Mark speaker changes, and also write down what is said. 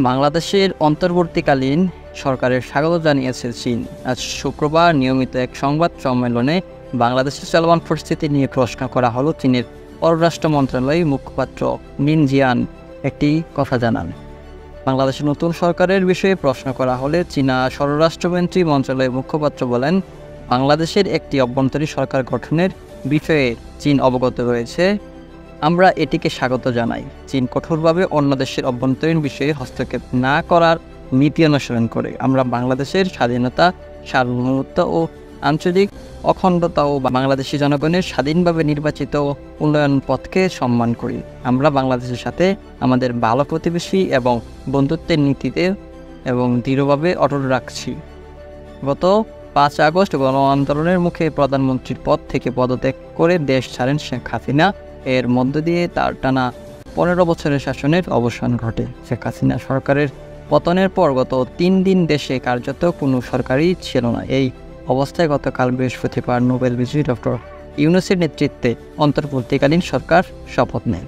Speaker 1: বাংলাদেশের অন্তর্বর্তীকালীন সরকারের স্বাগত জানিয়েছে চীন। আজ শুক্রবার নিয়মিত এক সংবাদ সম্মেলনে বাংলাদেশের চলমান পরিস্থিতি নিয়ে প্রশ্ন করা হলো চীনের পররাষ্ট্র মন্ত্রণালয়ের মুখপাত্র লিন জিয়ান একটি কথা জানান। বাংলাদেশের নতুন সরকারের বিষয়ে প্রশ্ন করা হলে চীনা স্বরাষ্ট্রমন্ত্রী মন্ত্রণালয়ের মুখপাত্র বলেন, বাংলাদেশের একটি অভ্যন্তরীণ সরকার গঠনের বিষয়ে চীন অবগত রয়েছে। আমরা এটিকে স্বাগত জানাই। চীন কঠোরভাবে অন্য দেশের অভ্যন্তরীণ বিষয়ে হস্তক্ষেপ না করার নীতি অনুসরণ করে। আমরা বাংলাদেশের স্বাধীনতা, সার্বভৌমত্ব ও আঞ্চলিক অখণ্ডতা ও বাংলাদেশি জনগণের স্বাধীনভাবে নির্বাচিত উন্নয়ন পথকে সম্মান করি। আমরা বাংলাদেশের সাথে আমাদের ভালো প্রতিবেশী এবং বন্ধুত্বের নীতিতে এবং দৃঢ়ভাবে অটল রাখছি। গত 5 আগস্ট গণ আন্দোলনের মুখে প্রধানমন্ত্রীর পদ থেকে পদত্যাগ করে দেশ ছাড়েন শেখ হাসিনা। এর মধ্য দিয়ে তার টানা 15 বছরের শাসনের অবসান ঘটে। শেখ হাসিনা সরকারের পতনের পর গত 3 দিন দেশে কার্যত কোনো সরকারই ছিল না। এই অবস্থায় গতকাল বৃহস্পতিবার নোবেল বিজয়ী ডক্টর ইউনূসের নেতৃত্বে অন্তর্বর্তীকালীন সরকার শপথ নেয়।